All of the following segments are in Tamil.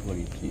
டார்க் ஓடிடுச்சு.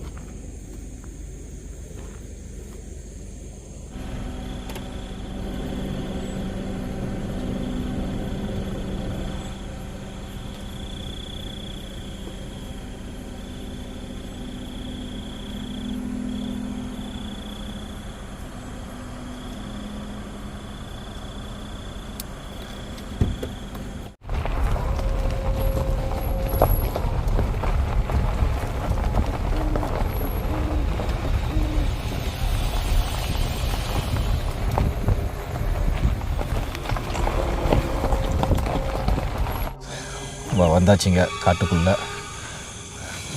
வந்தாச்சுங்க காட்டுக்குள்ளே.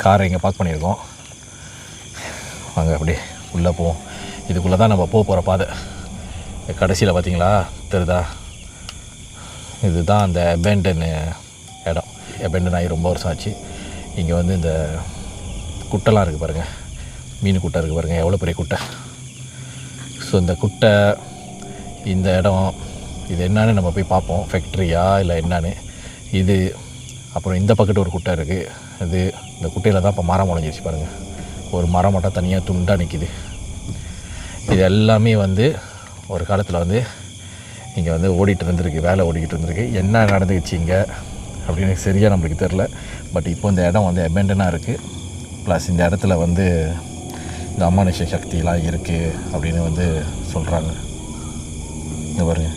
காரை இங்கே பார்க் பண்ணியிருக்கோம். வாங்க அப்படி உள்ளே போவோம். இதுக்குள்ளே தான் நம்ம போகிற பாதை. கடைசியில் பார்த்தீங்களா தெரியுதா, இதுதான் அந்த அபேண்டன் இடம். அபேண்டன் ஆகி ரொம்ப வருஷம் ஆச்சு. இங்கே வந்து இந்த குட்டைலாம் இருக்குது பாருங்கள், மீன் குட்டை இருக்குது பாருங்கள், எவ்வளோ பெரிய குட்டை. ஸோ இந்த குட்டை, இந்த இடம், இது என்னன்னு நம்ம போய் பார்ப்போம். ஃபேக்ட்ரியா இல்லை என்னன்னு. இது அப்புறம் இந்த பக்கத்து ஒரு குட்டை இருக்குது. அது இந்த குட்டையில் தான் இப்போ மரம் முளைஞ்சிருச்சு பாருங்கள். ஒரு மரம் மட்டும் தனியாக துண்டாக நிற்கிது. இது எல்லாமே வந்து ஒரு காலத்தில் வந்து இங்கே வந்து ஓடிட்டு இருந்திருக்கு, வேலை ஓடிக்கிட்டு இருந்திருக்கு. என்ன நடந்துச்சு இங்கே அப்படின்னு சரியாக நம்மளுக்கு தெரில. பட் இப்போ இந்த இடம் வந்து அபேண்டனாக இருக்குது. ப்ளஸ் இந்த இடத்துல வந்து இந்த அமானுஷ சக்தியெலாம் இருக்குது அப்படின்னு வந்து சொல்கிறாங்க. இங்கே பாருங்க,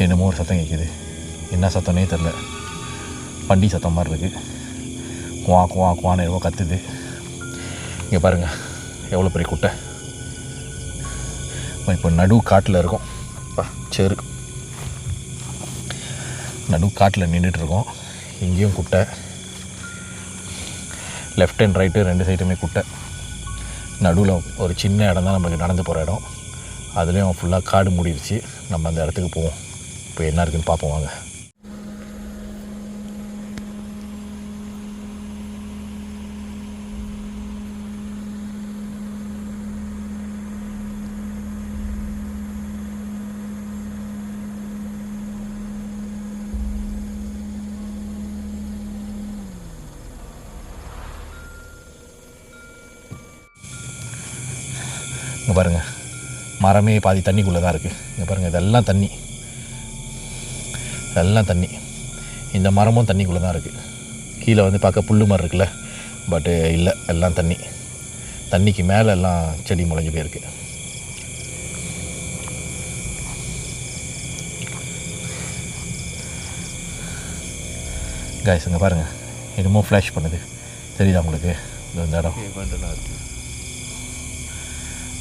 என்னமோ ஒரு சத்தம் கேட்குது. என்ன சத்தம்னே தெரில, வண்டி சத்தம் மாதிரி இருக்குது. குவா குவா குவான்னு எவ்வளோ கத்துது. இங்கே பாருங்கள் எவ்வளோ பெரிய குட்டை. இப்போ நடு காட்டில் இருக்கோம். சரி, நடு காட்டில் நின்றுட்டுருக்கோம். இங்கேயும் குட்டை, லெஃப்ட் அண்ட் ரைட்டு ரெண்டு சைடுமே குட்டை. நடுவில் ஒரு சின்ன இடம் தான் நம்மளுக்கு நடந்து போகிற இடம். அதுலேயும் ஃபுல்லாக காடு மூடிடுச்சு. நம்ம அந்த இடத்துக்கு போவோம். இப்போ என்ன இருக்குதுன்னு பார்ப்போம் வாங்க. இங்கே பாருங்கள், மரமே பாதி தண்ணிக்குள்ளே தான் இருக்குது. இங்கே பாருங்கள், இதெல்லாம் தண்ணி, இதெல்லாம் தண்ணி. இந்த மரமும் தண்ணிக்குள்ளே தான் இருக்குது. கீழே வந்து பார்க்க புல் மாதிரி இருக்குல்ல, பட்டு இல்லை, எல்லாம் தண்ணி. தண்ணிக்கு மேலே எல்லாம் செடி முளைஞ்சி போயிருக்கு. கைஸ் இங்கே பாருங்கள், என்னமோ ஃப்ளாஷ் பண்ணுது, தெரியுதா உங்களுக்கு? இந்த இடம்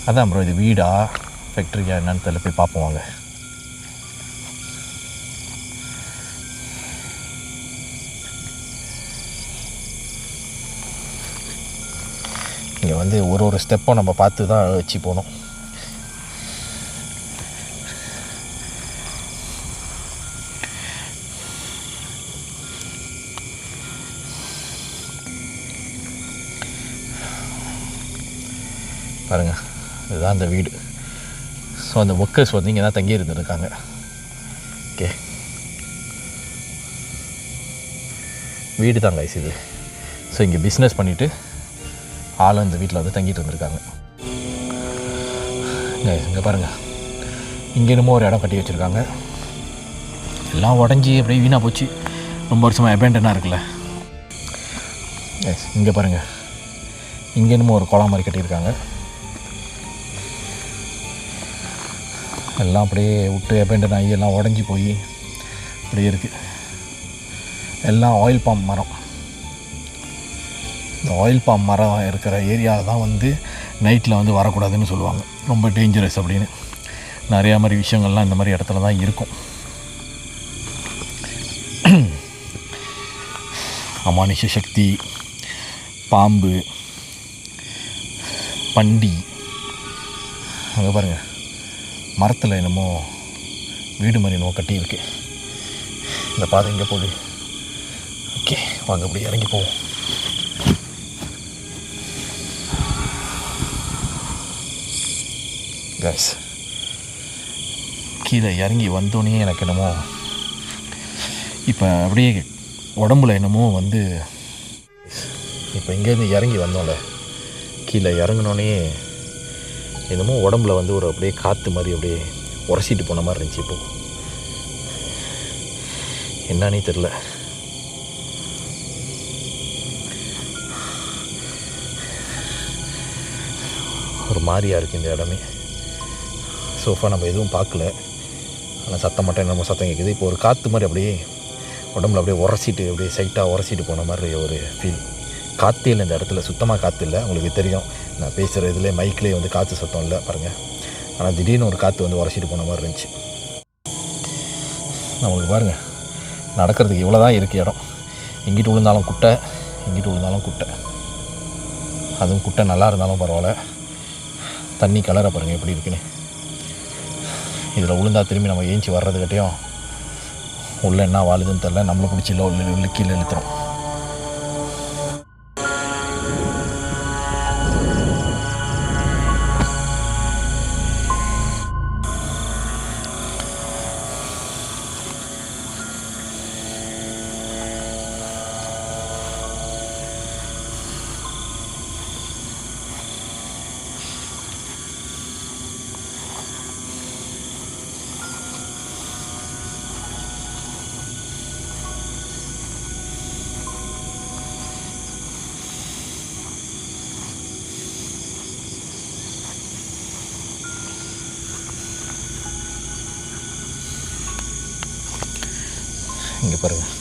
அதான் ப்ரோ, இது வீடா ஃபேக்ட்ரியா என்னன்னு தெரியல. போய் பார்ப்போம் வாங்க. இங்கே வந்து ஒரு ஸ்டெப்பும் நம்ம பார்த்து தான் வச்சு போகணும். பாருங்கள், இதுதான் அந்த வீடு. ஸோ அந்த ஒர்க்கர்ஸ் வந்து இங்கே தான் தங்கி இருந்துருக்காங்க. ஓகே, வீடு தான் கைஸ் இது. ஸோ இங்கே பிஸ்னஸ் பண்ணிவிட்டு ஆளும் இந்த வீட்டில் வந்து தங்கிட்டு இருந்திருக்காங்க. இங்கே பாருங்கள், இங்கே என்னமோ ஒரு இடம் கட்டி வச்சுருக்காங்க. எல்லாம் உடஞ்சி அப்படியே வீணாக போச்சு. ரொம்ப வருஷமாக அபேண்டனாக இருக்குல்ல. இங்கே பாருங்கள், இங்கே என்னமோ ஒரு குளம் மாதிரி கட்டியிருக்காங்க. எல்லாம் அப்படியே விட்டு அபேண்டன் ஆகி எல்லாம் உடஞ்சி போய் அப்படியே இருக்குது. எல்லாம் ஆயில் பாம் மரம். இந்த ஆயில் பாம் மரம் இருக்கிற ஏரியாவில் தான் வந்து நைட்டில் வந்து வரக்கூடாதுன்னு சொல்லுவாங்க. ரொம்ப டேஞ்சரஸ் அப்படின்னு. நிறையா மாதிரி விஷயங்கள்லாம் இந்த மாதிரி இடத்துல தான் இருக்கும். அமானுஷ சக்தி, பாம்பு, பண்டி. அங்கே பாருங்கள், மரத்தில் என்னமோ வீடு மாதிரி என்னமோ கட்டியிருக்கு. இந்த பாதை எங்கே போகுது? ஓகே வாங்க அப்படி இறங்கி போவோம். கைஸ் கீழே இறங்கி வந்தோடனே எனக்கு என்னமோ இப்போ அப்படியே உடம்புல என்னமோ வந்து இப்போ இங்கேருந்து இறங்கி வந்தோம்ல, கீழே இறங்கினோடனே என்னமோ உடம்புல வந்து ஒரு அப்படியே காற்று மாதிரி அப்படியே உரசிட்டு போன மாதிரி இருந்துச்சு. இப்போது என்னன்னே தெரில. ஒரு மாதிரியாக இருக்குது இந்த இடமே. சோஃபா நம்ம எதுவும் பார்க்கல, ஆனால் சத்தம் மட்டும் என்னமோ சத்தம் கேட்குது. இப்போ ஒரு காற்று மாதிரி அப்படியே உடம்புல அப்படியே உரசிட்டு அப்படியே சைட்டாக உரசிட்டு போன மாதிரி ஒரு ஃபீல். காற்றே இல்லை இந்த இடத்துல, சுத்தமாக காற்று இல்லை. உங்களுக்கு தெரியும், நான் பேசுகிற இதில் மைக்லேயே வந்து காற்று சத்தம் இல்லை பாருங்கள். ஆனால் திடீர்னு ஒரு காற்று வந்து உரசிட்டு போன மாதிரி இருந்துச்சு. நம்மளுக்கு பாருங்கள், நடக்கிறதுக்கு இவ்வளோ தான் இருக்குது இடம். எங்கிட்டு விழுந்தாலும் குட்டை, எங்கிட்டு விழுந்தாலும் குட்டை. அதுவும் குட்டை நல்லா இருந்தாலும் பரவாயில்ல. தண்ணி கலரை பாருங்கள் எப்படி இருக்குன்னு. இதில் விழுந்தா திரும்பி நம்ம ஏஞ்சி வர்றதுக்கிட்டையும் உள்ளே என்ன வாழுதுன்னு தெரில, நம்மளை பிடிச்சி உள்ள கீழே இழுத்துறோம். இங்கே பாருங்கள்,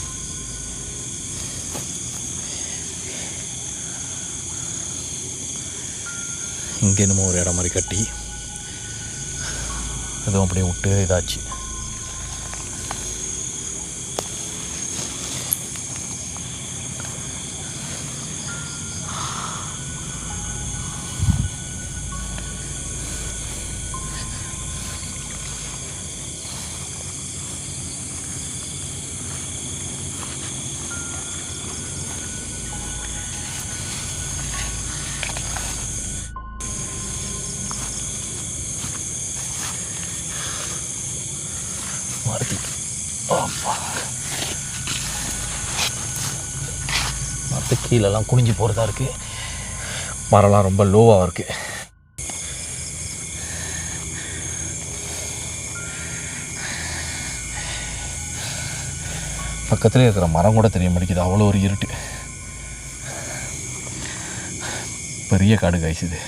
இங்கே என்னமோ ஒரு இடம் மாதிரி கட்டி அதுவும் அப்படியே விட்டு இதாச்சு. மறுத்தி மற்ற கீழெல்லாம் குனிஞ்சு போகிறதா இருக்குது. மரம்லாம் ரொம்ப லோவாக இருக்குது. பக்கத்துலேயே இருக்கிற மரம் கூட தெரிய மாட்டேங்குது, அவ்வளோ ஒரு இருட்டு. பெரிய காடு காய்ச்சுது.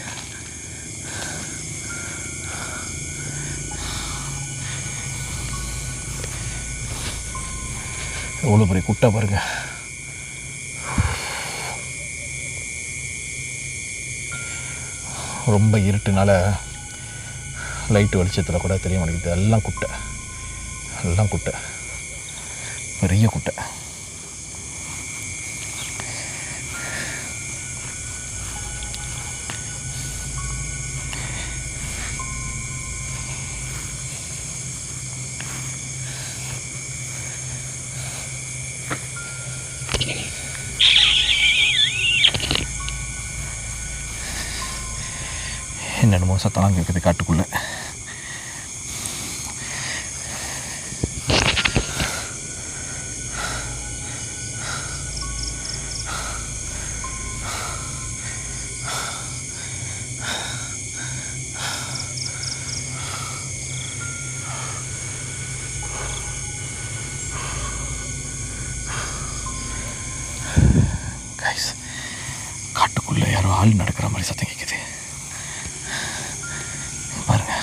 எவ்வளோ பெரிய குட்டை பாருங்க. ரொம்ப இருட்டுனால லைட்டு வெளிச்சத்தில் கூட தெரிய மாட்டேங்குது. எல்லாம் குட்டை, எல்லாம் குட்டை, பெரிய குட்டை. என்னென்னமோ சத்தம்லாம் கேட்குது காட்டுக்குள்ளே. காட்டுக்குள்ளே யாரோ ஆள் நடக்கிற மாதிரி சத்தம் கேட்குது பாருங்க.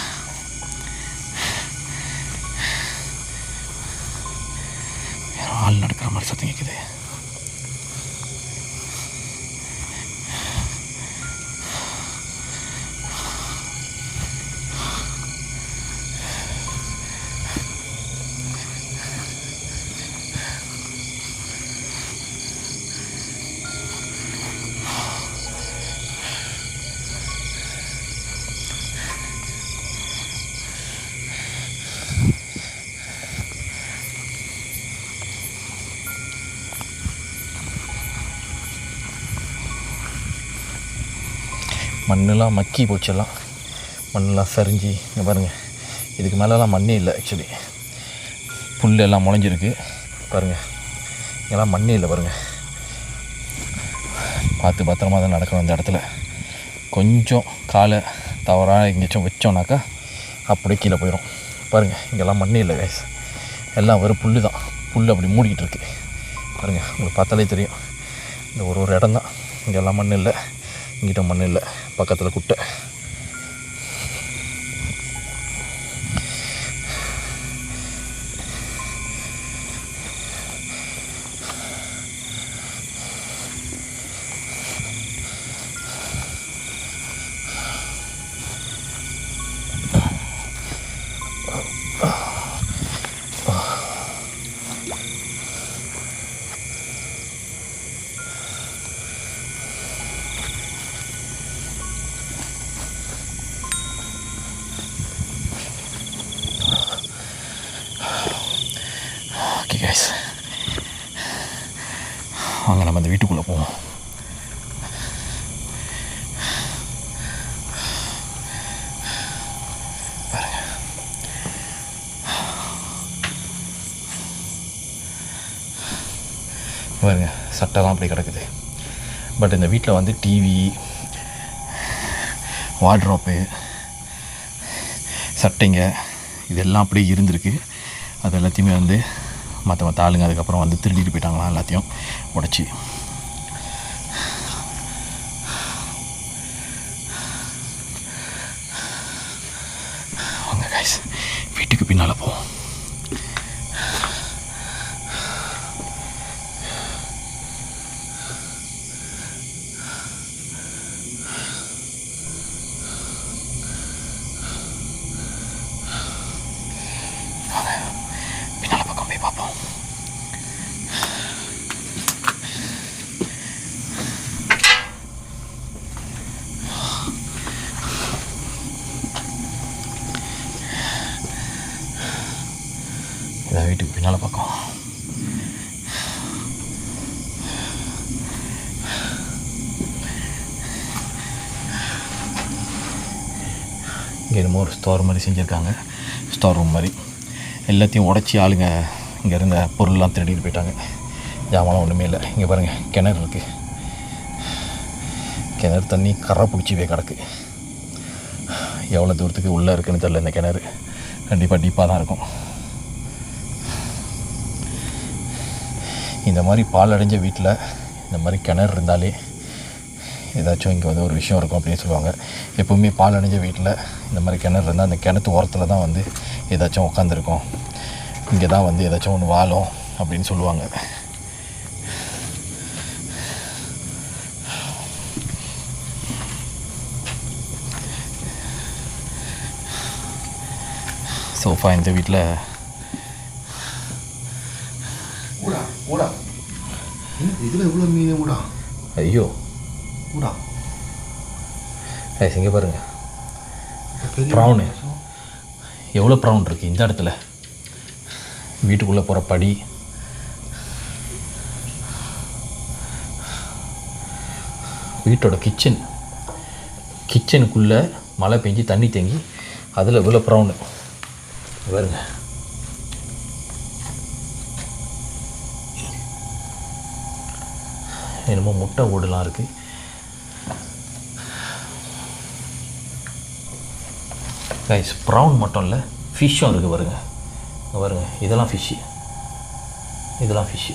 யாரோ ஆள் நடக்கிற மாதிரி சத்தம் கேட்குது. மண்ணெலாம் மக்கி போச்செல்லாம், மண்ணெலாம் சரிஞ்சு இங்கே பாருங்கள். இதுக்கு மேலெலாம் மண்ணே இல்லை. ஆக்சுவலி புல் எல்லாம் முளைஞ்சிருக்கு பாருங்கள். இங்கெல்லாம் மண்ணே இல்லை பாருங்கள். பார்த்து பத்திரமா தான் நடக்கணும் இந்த இடத்துல. கொஞ்சம் காலை தவறாக எங்கேயாச்சும் வச்சோன்னாக்கா அப்படியே கீழே போயிடும். பாருங்கள், இங்கெல்லாம் மண்ணே இல்லை கைஸ், எல்லாம் வெறும் புல் தான். புல் அப்படி மூடிக்கிட்டு இருக்குது பாருங்கள், உங்களுக்கு பார்த்தாலே தெரியும். இந்த ஒரு இடம் தான், இங்கெல்லாம் மண் இல்லை, இங்கிட்ட மண் இல்லை, பக்கத்தில் குட்டை. கைஸ், வாங்க நம்ம அந்த வீட்டுக்குள்ளே போவோம். பாருங்க, சட்டைலாம் அப்படி கிடக்குது. பட் இந்த வீட்டில் வந்து டிவி, வார்ட்ரோப்பு, சட்டைங்க இதெல்லாம் அப்படியே இருந்திருக்கு. அது எல்லாத்தையுமே வந்து மற்ற ஆளுங்க அதுக்கப்புறம் வந்து திருடிட்டு போயிட்டாங்களாம், எல்லாத்தையும் உடச்சி. வாங்க கைஸ், வீட்டுக்கு பின்னால் போவோம். பின்னால் பக்கம் போய் பார்ப்போம். இதான் வீட்டுக்கு பின்னால் பக்கம். இங்கே என்னமோ ஒரு ஸ்டோர் மாதிரி செஞ்சுருக்காங்க, ஸ்டோர் ரூம் மாதிரி. எல்லாத்தையும் உடச்சி ஆளுங்க இங்கே இருந்த பொருள்லாம் திருடிட்டு போயிட்டாங்க. ஜாமான் ஒன்றுமே இல்லை. இங்கே பாருங்கள், கிணறு இருக்குது. கிணறு தண்ணி கரை பிடிச்சி போய் கிடக்கு. எவ்வளோ தூரத்துக்கு உள்ளே இருக்குன்னு தெரியல. இந்த கிணறு கண்டிப்பாக டீப்பாக தான் இருக்கும். இந்த மாதிரி பால் அடைஞ்ச வீட்டில் இந்த மாதிரி கிணறு இருந்தாலே ஏதாச்சும் இங்கே வந்து ஒரு விஷயம் இருக்கும் அப்படின்னு சொல்லுவாங்க. எப்போவுமே பால் அடைஞ்ச வீட்டில் இந்த மாதிரி கிணறு இருந்தால் அந்த கிணத்து ஓரத்தில் தான் வந்து ஏதாச்சும் உட்காந்துருக்கும், இங்கே தான் வந்து ஏதாச்சும் ஒன்று வாழும் அப்படின்னு சொல்லுவாங்க. சோஃபா இந்த வீட்டில். இதில் எவ்வளோ மீன் ஊடா? ஐயோ ஊடா, இங்கே பாருங்கள், ப்ரௌனு எவ்வளோ ப்ரௌன் இருக்குது இந்த இடத்துல. வீட்டுக்குள்ளே போகிற படி, வீட்டோட கிச்சனுக்குள்ளே மழை பெஞ்சு தண்ணி தேங்கி அதில் இவ்வளோ ப்ரௌனு பாருங்க. என்னமோ முட்டை ஓடுலாம் இருக்குது. கைஸ், ப்ரௌன் மட்டும் இல்லை, ஃபிஷ்ஷும் இருக்குது பாருங்க. இங்கே பாருங்க, இதெல்லாம் ஃபிஷ்ஷு, இதெல்லாம் ஃபிஷ்ஷு.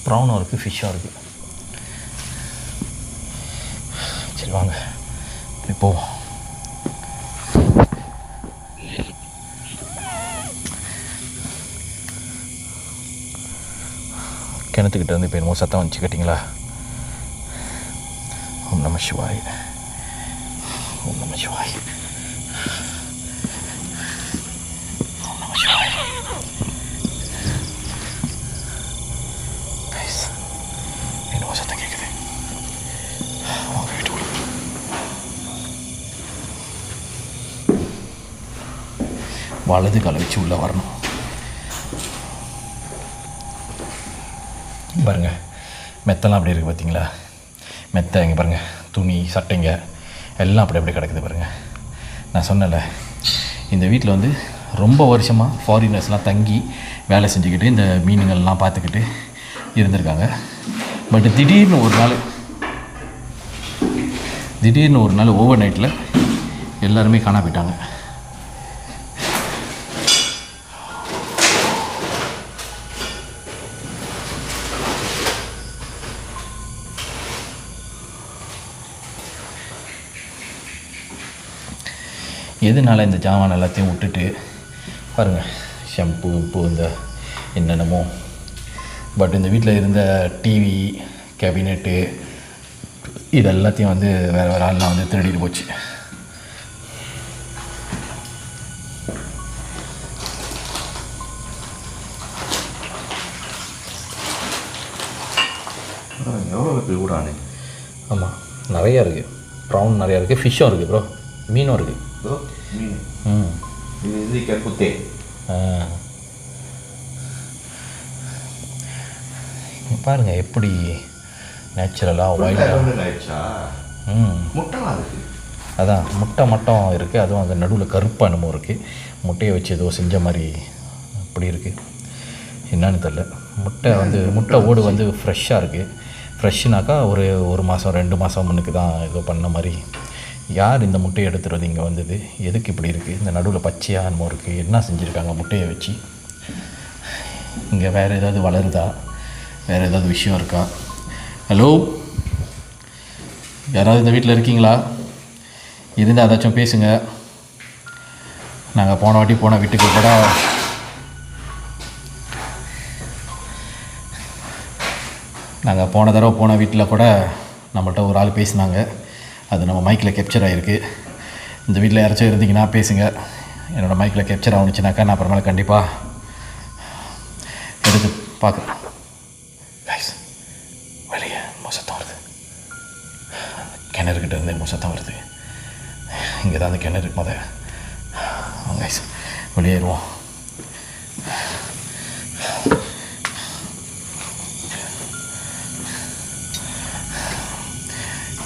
ப்ரௌனும் இருக்குது, ஃபிஷ்ஷும் இருக்குது. சரி வாங்க இப்படி போவோம். கிணத்துக்கிட்ட வந்து இப்போ என்னமோ சத்தம் வந்துச்சு கேட்டிங்களா? ஓம் நம சிவாய், ஓம் நம சிவாய், ஓம் நம சிவாய். என்னமோ சத்தம் கேட்குது. அவங்க வீட்டுக்குள்ள வலது காலை வச்சு உள்ளே வரணும். பாருங்கள், மெத்தெல்லாம் அப்படி இருக்குது பார்த்தீங்களா? மெத்தை இங்கே பாருங்கள், துணி சட்டைங்க எல்லாம் அப்படி கிடக்குது பாருங்கள். நான் சொன்னேன்ல, இந்த வீட்டில் வந்து ரொம்ப வருஷமாக ஃபாரினர்ஸ்லாம் தங்கி வேலை செஞ்சுக்கிட்டு இந்த மீனுங்கள்லாம் பார்த்துக்கிட்டு இருந்திருக்காங்க. பட் திடீர்னு ஒரு நாள் ஓவர் நைட்டில் எல்லாருமே காணா போயிட்டாங்க. எதனால இந்த ஜாமான் எல்லாத்தையும் விட்டுட்டு பாருங்கள், ஷாம்பு உப்பு இந்த என்னென்னமோ. பட் இந்த வீட்டில் இருந்த டிவி கேபினெட்டு இது எல்லாத்தையும் வந்து வேறு ஆள்லாம் வந்து திருடிட்டு போச்சு. எவ்வளோ பேர் கூடானே? ஆமாம், நிறையா இருக்குது. ப்ரான் நிறையா இருக்குது, ஃபிஷ்ஷும் இருக்குது ப்ரோ, மீனும் இருக்குது. மீன் இது கருப்புத்தே. பாருங்கள் எப்படி நேச்சுரலாக வைல்டாக. ஆயிடுச்சா? முட்டைலாம் இருக்குது. அதான் முட்டை மட்டும் இருக்குது, அதுவும் அந்த நடுவில் கருப்பு அனுபவம் இருக்குது. முட்டையை வச்சு ஏதோ செஞ்ச மாதிரி அப்படி இருக்குது. என்னன்னு தெரில. முட்டை ஓடு வந்து ஃப்ரெஷ்ஷாக இருக்குது. ஃப்ரெஷ்ஷுனாக்கா ஒரு மாதம் 2 மாதம் முன்னுக்கு தான் ஏதோ பண்ண மாதிரி. யார் இந்த முட்டையை எடுத்துகிறது இங்கே வந்தது? எதுக்கு இப்படி இருக்குது? இந்த நடுவில் பச்சையாக என்னமோ இருக்குது. என்ன செஞ்சுருக்காங்க முட்டையை வச்சு? இங்கே வேறு ஏதாவது வளருதா? வேறு ஏதாவது விஷயம் இருக்கா? ஹலோ, யாராவது இந்த வீட்டில் இருக்கீங்களா? இருந்தால் ஏதாச்சும் பேசுங்க. நாங்கள் போன வீட்டுக்கு கூட போன வீட்டில் கூட நம்மள்கிட்ட ஒரு ஆள் பேசினாங்க. அது நம்ம மைக்கில் கேப்சர் ஆகிருக்கு. இந்த வீட்டில் யாராச்சும் இருந்தீங்கன்னா பேசுங்க. என்னோடய மைக்கில் கேப்சர் ஆகுனுச்சுனாக்கா நான் அப்புறமேல கண்டிப்பாக எடுத்து பார்க்குறேன். வெளியே மோசத்தான் வருது, கிணறுக்கிட்ட இருந்து மோசத்தான் வருது. இங்கே தான் அந்த கிணறு கைஸ், வெளியேறுவோம்.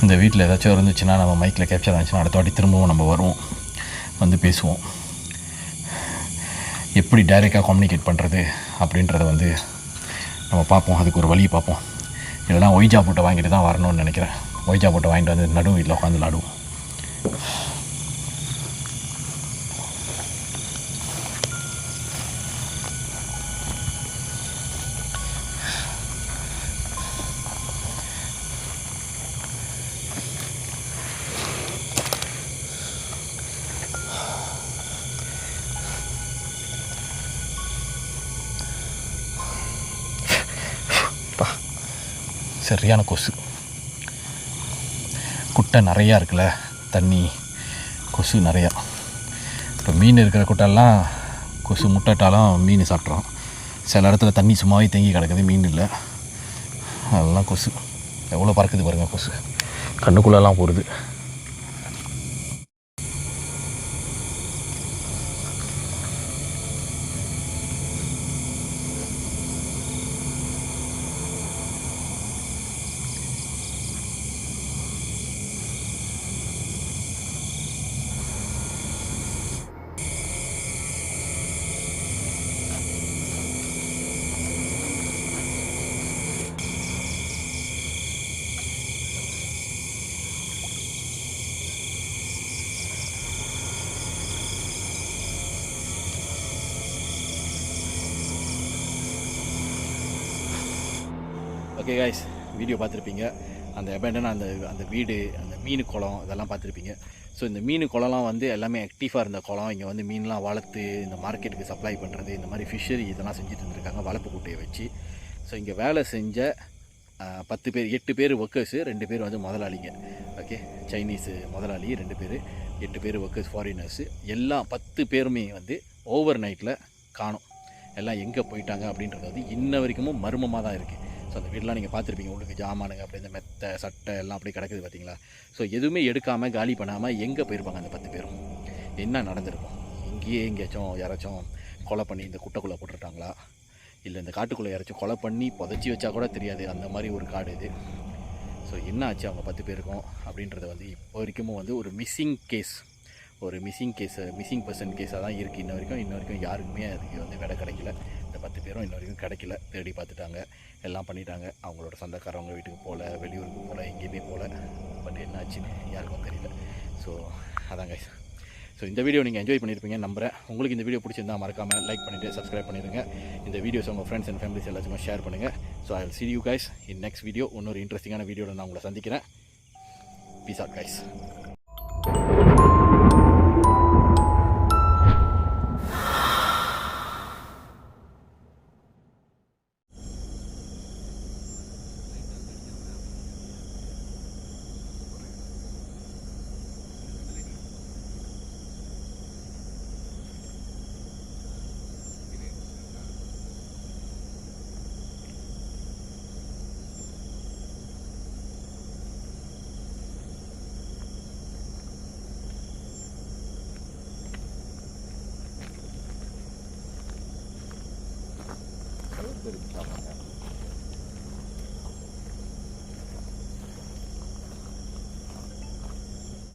இந்த வீட்டில் ஏதாச்சும் இருந்துச்சுன்னா நம்ம மைக்கில் கேப்சர் ஆச்சுன்னா அடுத்த வாட்டி திரும்பவும் நம்ம வருவோம், வந்து பேசுவோம். எப்படி டைரெக்டாக கம்யூனிகேட் பண்ணுறது அப்படின்றத வந்து நம்ம பார்ப்போம். அதுக்கு ஒரு வழி பார்ப்போம். இல்லைனா ஒய்ஜா போட்டை வாங்கிட்டு தான் வரணும்னு நினைக்கிறேன். ஒய்ஜா போட்டை வாங்கிட்டு வந்து நடுவு வீட்டில் உட்காந்து விளாடுவோம். சரியான கொசு, குட்டை நிறையா இருக்குல்ல, தண்ணி கொசு நிறையா. இப்போ மீன் இருக்கிற குட்டெல்லாம் கொசு முட்டைட்டாலும் மீன் சாப்பிட்றோம். சில இடத்துல தண்ணி சும்மாவே தேங்கி கிடக்குது, மீன் இல்லை. அதெல்லாம் கொசு எவ்வளோ பறக்குது பாருங்கள். கொசு கண்ணுக்குள்ளெல்லாம் போடுது. ஓகே காய்ஸ், வீடியோ பார்த்துருப்பீங்க. அந்த அபேண்டனா அந்த வீடு, அந்த மீன் குளம் இதெல்லாம் பார்த்துருப்பீங்க. ஸோ இந்த மீன் குளம்லாம் வந்து எல்லாமே ஆக்டிவாக இருந்த குளம். இங்கே வந்து மீன்லாம் வளர்த்து இந்த மார்க்கெட்டுக்கு சப்ளை பண்ணுறது, இந்த மாதிரி ஃபிஷரி இதெல்லாம் செஞ்சுட்டு இருந்திருக்காங்க வளர்ப்பு குட்டையை வச்சு. ஸோ இங்கே வேலை செஞ்ச 10 பேர், 8 பேர் ஒர்க்கர்ஸு, 2 பேர் வந்து முதலாளிங்க. ஓகே, சைனீஸு முதலாளி 2 பேர், 8 பேர் ஒர்க்கர்ஸ் ஃபாரினர்ஸு. எல்லாம் 10 பேருமே வந்து ஓவர் நைட்டில் காணும். எல்லாம் எங்கே போயிட்டாங்க அப்படின்றது வந்து இன்ன வரைக்கும் மர்மமாக தான் இருக்குது. ஸோ அந்த வீடெலாம் நீங்கள் பார்த்துருப்பீங்க. உங்களுக்கு ஜாமானுங்க அப்படி இந்த மெத்தை சட்டை எல்லாம் அப்படி கிடக்குது பார்த்தீங்களா. ஸோ எதுவுமே எடுக்காமல் காலி பண்ணாமல் எங்கே போயிருப்பாங்க அந்த 10 பேரும்? என்ன நடந்திருக்கும்? இங்கேயே எங்கேயாச்சும் யாராச்சும் கொலை பண்ணி இந்த குட்டைக்குள்ளே போட்டுட்டாங்களா? இல்லை இந்த காட்டுக்குள்ளே யாராச்சும் கொலை பண்ணி புதைச்சி வச்சா கூட தெரியாது, அந்த மாதிரி ஒரு காடு இது. ஸோ என்ன ஆச்சு அவங்க 10 பேருக்கும் அப்படின்றத வந்து இப்போ வரைக்கும் வந்து ஒரு மிஸ்ஸிங் பர்சன் கேஸாக தான் இருக்குது. இன்ன வரைக்கும் யாருக்குமே அதுக்கு வந்து விடை கிடைக்கல. இந்த 10 பேரும் இன்ன வரைக்கும் கிடைக்கல. தேடி பார்த்துட்டாங்க, எல்லாம் பண்ணிட்டாங்க. அவங்களோட சொந்தக்காரவங்க வீட்டுக்கு போகல, வெளியூருக்கு போகல, எங்கேயுமே போகல. பட் என்ன ஆச்சுன்னு யாருக்கும் தெரியல. ஸோ அதான் கைஸ். ஸோ இந்த வீடியோ நீங்கள் என்ஜாய் பண்ணியிருப்பீங்கன்னு நம்புகிறேன். உங்களுக்கு இந்த வீடியோ பிடிச்சிருந்தால் மறக்காமல் லைக் பண்ணிவிட்டு சப்ஸ்கிரைப் பண்ணிடுங்க. இந்த வீடியோஸ் உங்கள் ஃப்ரெண்ட்ஸ் அண்ட் ஃபேமிலிஸ் எல்லாத்துக்கும் ஷேர் பண்ணுங்கள். So I will see you guys in next video. இன்னொரு இன்ட்ரெஸ்டிங்கான வீடியோவில் நான் உங்களை சந்திக்கிறேன். Peace out guys. தெரிவிச்சாங்க.